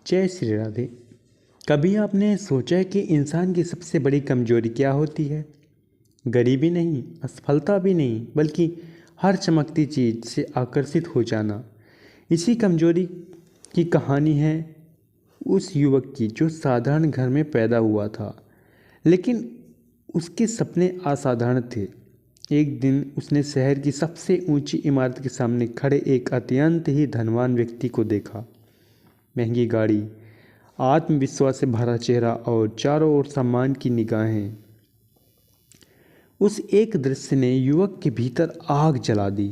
जय श्री राधे। कभी आपने सोचा है कि इंसान की सबसे बड़ी कमजोरी क्या होती है? गरीबी नहीं, असफलता भी नहीं, बल्कि हर चमकती चीज़ से आकर्षित हो जाना। इसी कमजोरी की कहानी है उस युवक की जो साधारण घर में पैदा हुआ था, लेकिन उसके सपने असाधारण थे। एक दिन उसने शहर की सबसे ऊंची इमारत के सामने खड़े एक अत्यंत ही धनवान व्यक्ति को देखा। महंगी गाड़ी, आत्मविश्वास से भरा चेहरा और चारों ओर सम्मान की निगाहें। उस एक दृश्य ने युवक के भीतर आग जला दी।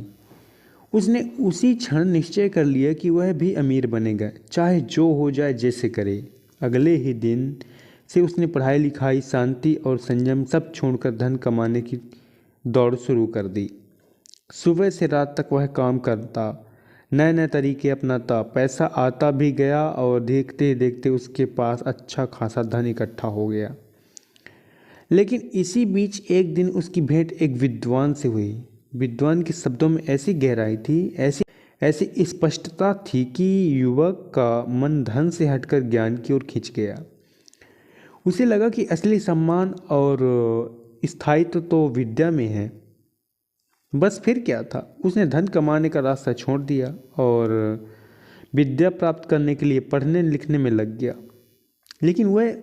उसने उसी क्षण निश्चय कर लिया कि वह भी अमीर बनेगा, चाहे जो हो जाए, जैसे करे। अगले ही दिन से उसने पढ़ाई लिखाई, शांति और संयम सब छोड़कर धन कमाने की दौड़ शुरू कर दी। सुबह से रात तक वह काम करता, नए नए तरीके अपनाता। पैसा आता भी गया और देखते देखते उसके पास अच्छा खासा धन इकट्ठा हो गया। लेकिन इसी बीच एक दिन उसकी भेंट एक विद्वान से हुई। विद्वान के शब्दों में ऐसी गहराई थी, ऐसी स्पष्टता थी कि युवक का मन धन से हटकर ज्ञान की ओर खिंच गया। उसे लगा कि असली सम्मान और स्थायित्व तो विद्या में है। बस फिर क्या था, उसने धन कमाने का रास्ता छोड़ दिया और विद्या प्राप्त करने के लिए पढ़ने लिखने में लग गया। लेकिन वह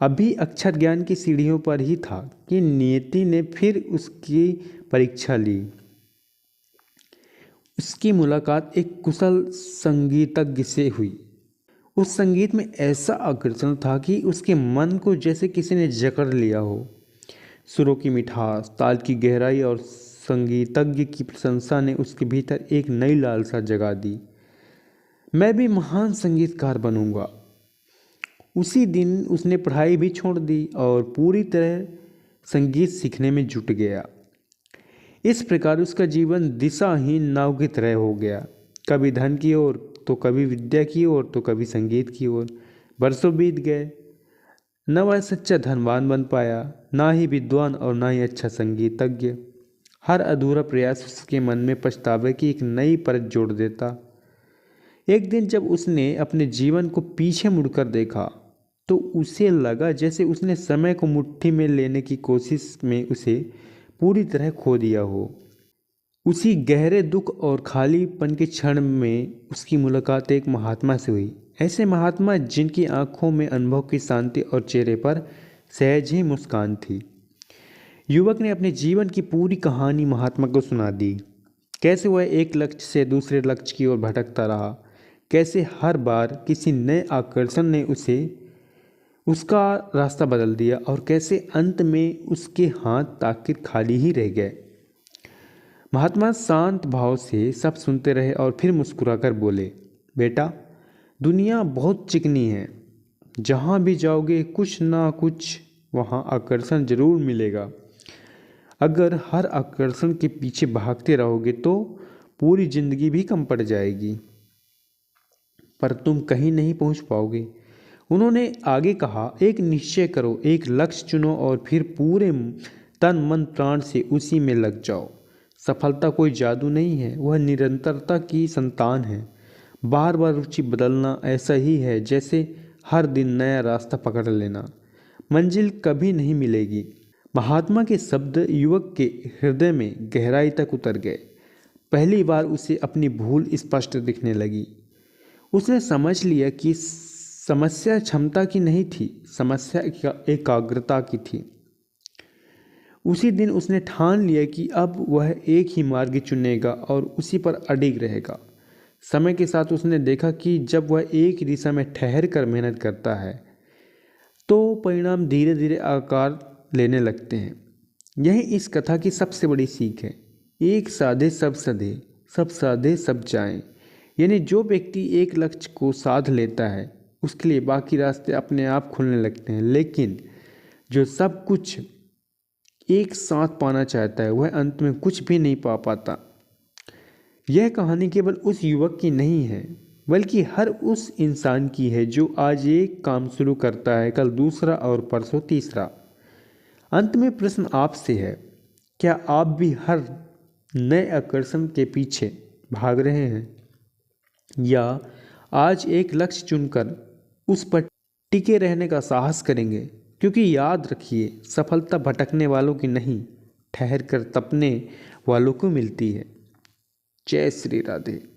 अभी अक्षर ज्ञान की सीढ़ियों पर ही था कि नियति ने फिर उसकी परीक्षा ली। उसकी मुलाकात एक कुशल संगीतज्ञ से हुई। उस संगीत में ऐसा आकर्षण था कि उसके मन को जैसे किसी ने जकड़ लिया हो। सुरों की मिठास, ताल की गहराई और संगीतज्ञ की प्रशंसा ने उसके भीतर एक नई लालसा जगा दी। मैं भी महान संगीतकार बनूंगा। उसी दिन उसने पढ़ाई भी छोड़ दी और पूरी तरह संगीत सीखने में जुट गया। इस प्रकार उसका जीवन दिशाहीन नाव की तरह हो गया, कभी धन की ओर तो कभी विद्या की ओर तो कभी संगीत की ओर। बरसों बीत गए, न वह सच्चा धनवान बन पाया, ना ही विद्वान और ना ही अच्छा संगीतज्ञ। हर अधूरा प्रयास उसके मन में पछतावे की एक नई परत जोड़ देता। एक दिन जब उसने अपने जीवन को पीछे मुड़कर देखा तो उसे लगा जैसे उसने समय को मुट्ठी में लेने की कोशिश में उसे पूरी तरह खो दिया हो। उसी गहरे दुख और खालीपन के क्षण में उसकी मुलाकात एक महात्मा से हुई। ऐसे महात्मा जिनकी आंखों में अनुभव की शांति और चेहरे पर सहज ही मुस्कान थी। युवक ने अपने जीवन की पूरी कहानी महात्मा को सुना दी। कैसे वह एक लक्ष्य से दूसरे लक्ष्य की ओर भटकता रहा, कैसे हर बार किसी नए आकर्षण ने उसका रास्ता बदल दिया और कैसे अंत में उसके हाथ ताकि खाली ही रह गए। महात्मा शांत भाव से सब सुनते रहे और फिर मुस्कुराकर बोले, बेटा, दुनिया बहुत चिकनी है। जहाँ भी जाओगे कुछ ना कुछ वहाँ आकर्षण जरूर मिलेगा। अगर हर आकर्षण के पीछे भागते रहोगे तो पूरी जिंदगी भी कम पड़ जाएगी, पर तुम कहीं नहीं पहुंच पाओगे। उन्होंने आगे कहा, एक निश्चय करो, एक लक्ष्य चुनो और फिर पूरे तन मन प्राण से उसी में लग जाओ। सफलता कोई जादू नहीं है, वह निरंतरता की संतान है। बार बार रुचि बदलना ऐसा ही है जैसे हर दिन नया रास्ता पकड़ लेना। मंजिल कभी नहीं मिलेगी। महात्मा के शब्द युवक के हृदय में गहराई तक उतर गए। पहली बार उसे अपनी भूल स्पष्ट दिखने लगी। उसने समझ लिया कि समस्या क्षमता की नहीं थी, समस्या एकाग्रता की थी। उसी दिन उसने ठान लिया कि अब वह एक ही मार्ग चुनेगा और उसी पर अडिग रहेगा। समय के साथ उसने देखा कि जब वह एक ही दिशा में ठहर कर मेहनत करता है तो परिणाम धीरे धीरे आकार लेने लगते हैं। यही इस कथा की सबसे बड़ी सीख है। एक साधे सब सधे, सब साधे सब जाएं। यानी जो व्यक्ति एक लक्ष्य को साध लेता है उसके लिए बाकी रास्ते अपने आप खुलने लगते हैं, लेकिन जो सब कुछ एक साथ पाना चाहता है वह अंत में कुछ भी नहीं पा पाता। यह कहानी केवल उस युवक की नहीं है, बल्कि हर उस इंसान की है जो आज एक काम शुरू करता है, कल दूसरा और परसों तीसरा। अंत में प्रश्न आपसे है, क्या आप भी हर नए आकर्षण के पीछे भाग रहे हैं, या आज एक लक्ष्य चुनकर उस पर टिके रहने का साहस करेंगे, क्योंकि याद रखिए, सफलता भटकने वालों की नहीं, ठहर कर तपने वालों को मिलती है। जय श्री राधे।